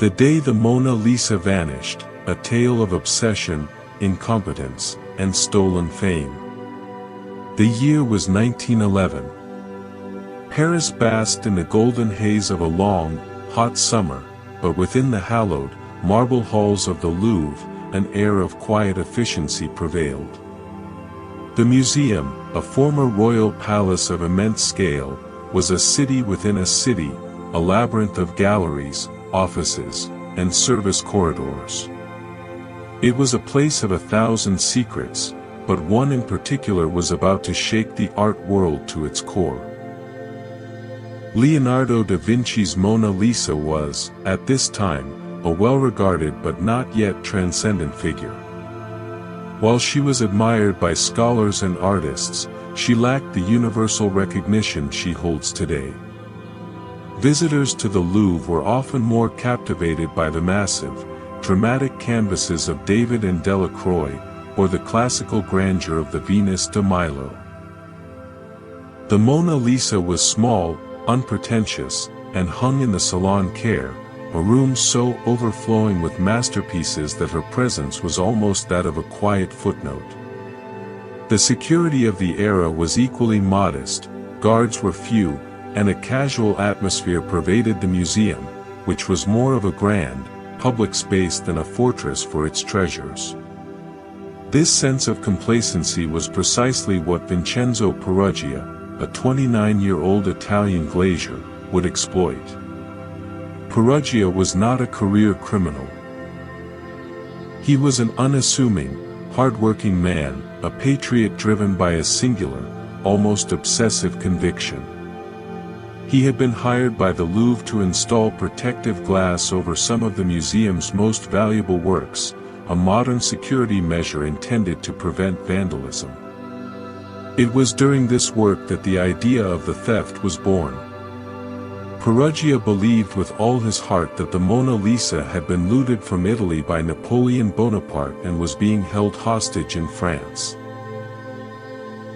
The day the Mona Lisa vanished, a tale of obsession, incompetence, and stolen fame. The year was 1911. Paris basked in the golden haze of a long, hot summer, but within the hallowed, marble halls of the Louvre, an air of quiet efficiency prevailed. The museum, a former royal palace of immense scale, was a city within a city, a labyrinth of galleries, offices, and service corridors. It was a place of 1,000 secrets, but one in particular was about to shake the art world to its core. Leonardo da Vinci's Mona Lisa was, at this time, a well-regarded but not yet transcendent figure. While she was admired by scholars and artists, she lacked the universal recognition she holds today. Visitors to the Louvre were often more captivated by the massive, dramatic canvases of David and Delacroix, or the classical grandeur of the Venus de Milo. The Mona Lisa was small, unpretentious, and hung in the Salon Care, a room so overflowing with masterpieces that her presence was almost that of a quiet footnote. The security of the era was equally modest, guards were few, and a casual atmosphere pervaded the museum, which was more of a grand, public space than a fortress for its treasures. This sense of complacency was precisely what Vincenzo Peruggia, a 29-year-old Italian glazier, would exploit. Peruggia was not a career criminal. He was an unassuming, hard-working man, a patriot driven by a singular, almost obsessive conviction. He had been hired by the Louvre to install protective glass over some of the museum's most valuable works, a modern security measure intended to prevent vandalism. It was during this work that the idea of the theft was born. Peruggia believed with all his heart that the Mona Lisa had been looted from Italy by Napoleon Bonaparte and was being held hostage in France.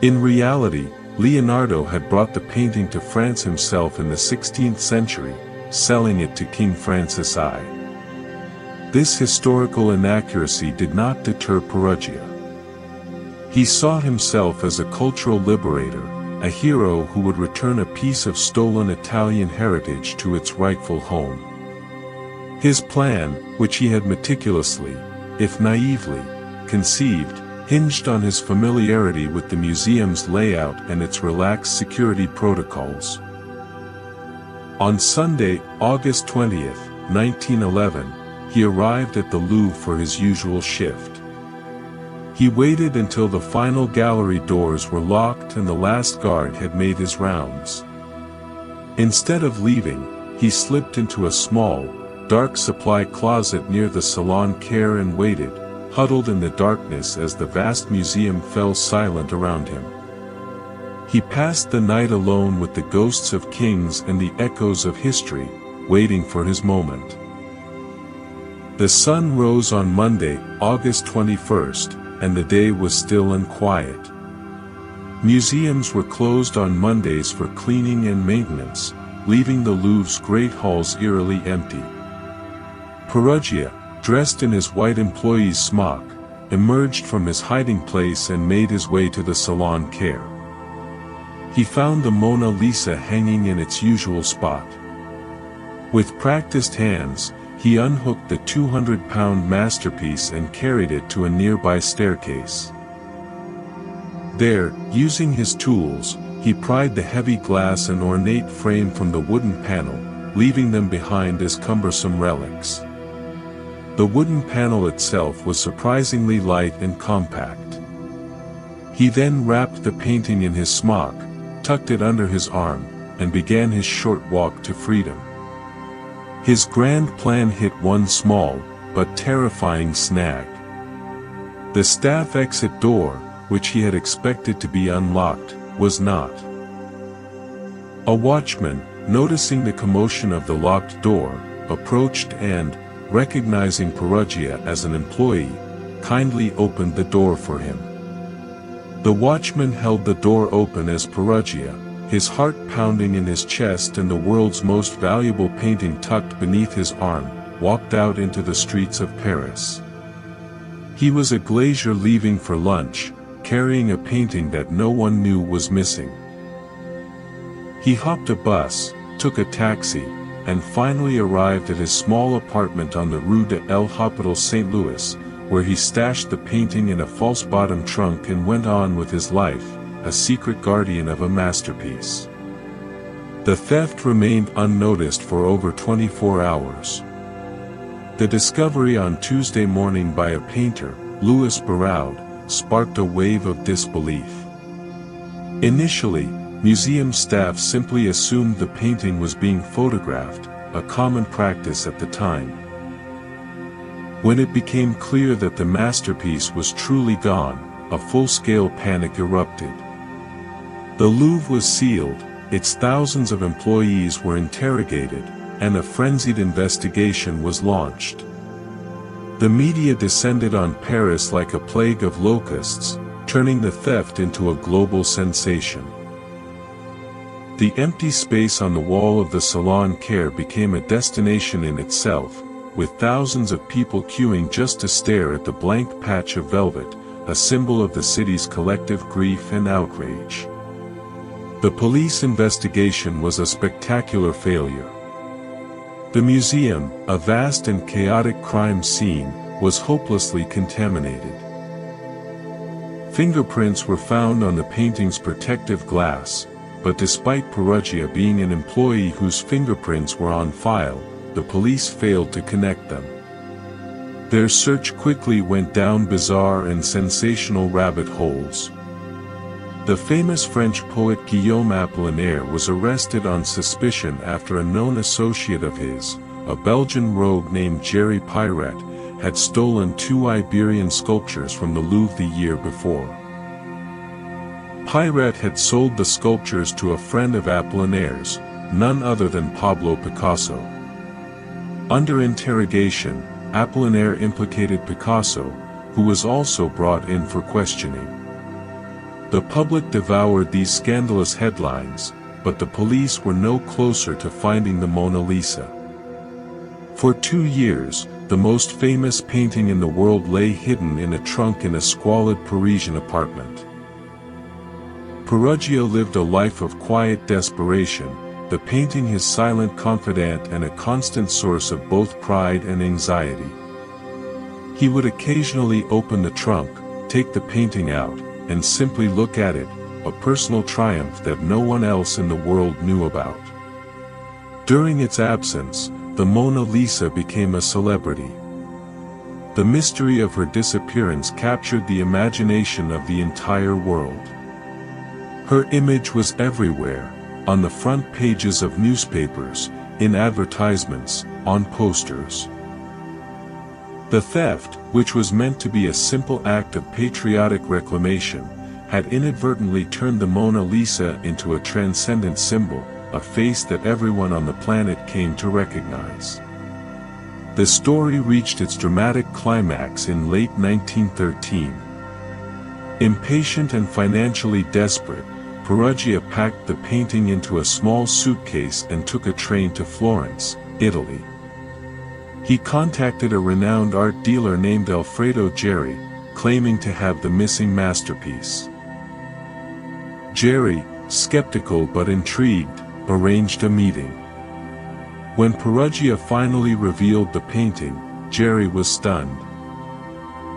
In reality, Leonardo had brought the painting to France himself in the 16th century, selling it to King Francis I. This historical inaccuracy did not deter Peruggia. He saw himself as a cultural liberator, a hero who would return a piece of stolen Italian heritage to its rightful home. His plan, which he had meticulously, if naively, conceived, hinged on his familiarity with the museum's layout and its relaxed security protocols. On Sunday, August 20, 1911, he arrived at the Louvre for his usual shift. He waited until the final gallery doors were locked and the last guard had made his rounds. Instead of leaving, he slipped into a small, dark supply closet near the Salon Care and waited, huddled in the darkness as the vast museum fell silent around him. He passed the night alone with the ghosts of kings and the echoes of history, waiting for his moment. The sun rose on Monday, August 21st, and the day was still and quiet. Museums were closed on Mondays for cleaning and maintenance, leaving the Louvre's great halls eerily empty. Peruggia, dressed in his white employee's smock, emerged from his hiding place and made his way to the Salon Care. He found the Mona Lisa hanging in its usual spot. With practiced hands, he unhooked the 200-pound masterpiece and carried it to a nearby staircase. There, using his tools, he pried the heavy glass and ornate frame from the wooden panel, leaving them behind as cumbersome relics. The wooden panel itself was surprisingly light and compact. He then wrapped the painting in his smock, tucked it under his arm, and began his short walk to freedom. His grand plan hit one small, but terrifying snag. The staff exit door, which he had expected to be unlocked, was not. A watchman, noticing the commotion of the locked door, approached and, recognizing Peruggia as an employee, kindly opened the door for him. The watchman held the door open as Peruggia, his heart pounding in his chest and the world's most valuable painting tucked beneath his arm, walked out into the streets of Paris. He was a glazier leaving for lunch, carrying a painting that no one knew was missing. He hopped a bus, took a taxi, and finally arrived at his small apartment on the Rue de l'Hôpital St. Louis, where he stashed the painting in a false-bottom trunk and went on with his life, a secret guardian of a masterpiece. The theft remained unnoticed for over 24 hours. The discovery on Tuesday morning by a painter, Louis Barraud, sparked a wave of disbelief. Initially, museum staff simply assumed the painting was being photographed, a common practice at the time. When it became clear that the masterpiece was truly gone, a full-scale panic erupted. The Louvre was sealed, its thousands of employees were interrogated, and a frenzied investigation was launched. The media descended on Paris like a plague of locusts, turning the theft into a global sensation. The empty space on the wall of the Salon Care became a destination in itself, with thousands of people queuing just to stare at the blank patch of velvet, a symbol of the city's collective grief and outrage. The police investigation was a spectacular failure. The museum, a vast and chaotic crime scene, was hopelessly contaminated. Fingerprints were found on the painting's protective glass, but despite Peruggia being an employee whose fingerprints were on file, the police failed to connect them. Their search quickly went down bizarre and sensational rabbit holes. The famous French poet Guillaume Apollinaire was arrested on suspicion after a known associate of his, a Belgian rogue named Jerry Pirate, had stolen 2 Iberian sculptures from the Louvre the year before. Pirate had sold the sculptures to a friend of Apollinaire's, none other than Pablo Picasso. Under interrogation, Apollinaire implicated Picasso, who was also brought in for questioning. The public devoured these scandalous headlines, but the police were no closer to finding the Mona Lisa. For 2 years, the most famous painting in the world lay hidden in a trunk in a squalid Parisian apartment. Peruggia lived a life of quiet desperation, the painting his silent confidant and a constant source of both pride and anxiety. He would occasionally open the trunk, take the painting out, and simply look at it, a personal triumph that no one else in the world knew about. During its absence, the Mona Lisa became a celebrity. The mystery of her disappearance captured the imagination of the entire world. Her image was everywhere, on the front pages of newspapers, in advertisements, on posters. The theft, which was meant to be a simple act of patriotic reclamation, had inadvertently turned the Mona Lisa into a transcendent symbol, a face that everyone on the planet came to recognize. The story reached its dramatic climax in late 1913. Impatient and financially desperate, Peruggia packed the painting into a small suitcase and took a train to Florence, Italy. He contacted a renowned art dealer named Alfredo Geri, claiming to have the missing masterpiece. Geri, skeptical but intrigued, arranged a meeting. When Peruggia finally revealed the painting, Geri was stunned.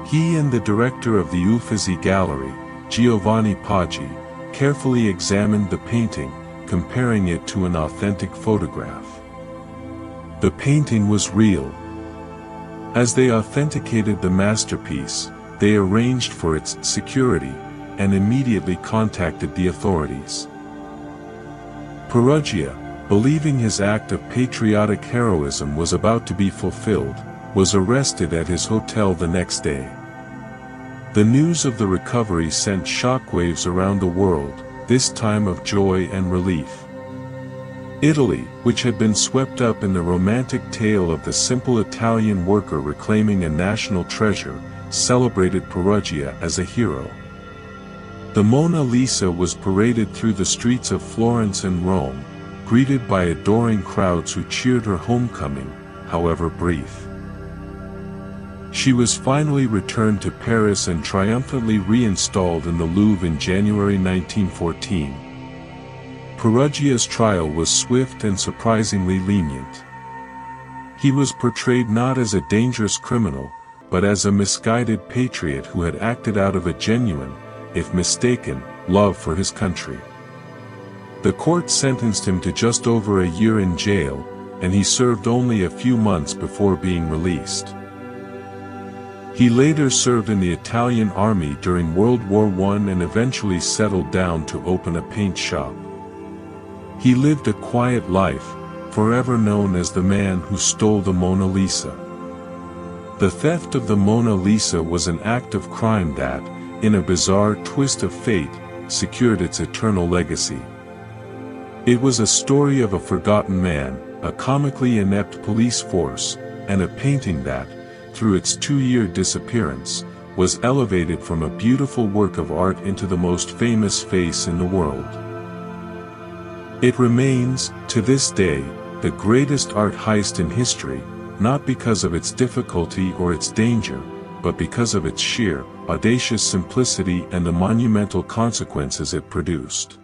He and the director of the Uffizi Gallery, Giovanni Poggi, carefully examined the painting, comparing it to an authentic photograph. The painting was real. As they authenticated the masterpiece, they arranged for its security, and immediately contacted the authorities. Peruggia, believing his act of patriotic heroism was about to be fulfilled, was arrested at his hotel the next day. The news of the recovery sent shockwaves around the world, this time of joy and relief. Italy, which had been swept up in the romantic tale of the simple Italian worker reclaiming a national treasure, celebrated Peruggia as a hero. The Mona Lisa was paraded through the streets of Florence and Rome, greeted by adoring crowds who cheered her homecoming, however brief. She was finally returned to Paris and triumphantly reinstalled in the Louvre in January 1914. Peruggia's trial was swift and surprisingly lenient. He was portrayed not as a dangerous criminal, but as a misguided patriot who had acted out of a genuine, if mistaken, love for his country. The court sentenced him to just over a year in jail, and he served only a few months before being released. He later served in the Italian army during World War I and eventually settled down to open a paint shop. He lived a quiet life, forever known as the man who stole the Mona Lisa. The theft of the Mona Lisa was an act of crime that, in a bizarre twist of fate, secured its eternal legacy. It was a story of a forgotten man, a comically inept police force, and a painting that, through its 2-year disappearance, was elevated from a beautiful work of art into the most famous face in the world. It remains, to this day, the greatest art heist in history, not because of its difficulty or its danger, but because of its sheer, audacious simplicity and the monumental consequences it produced.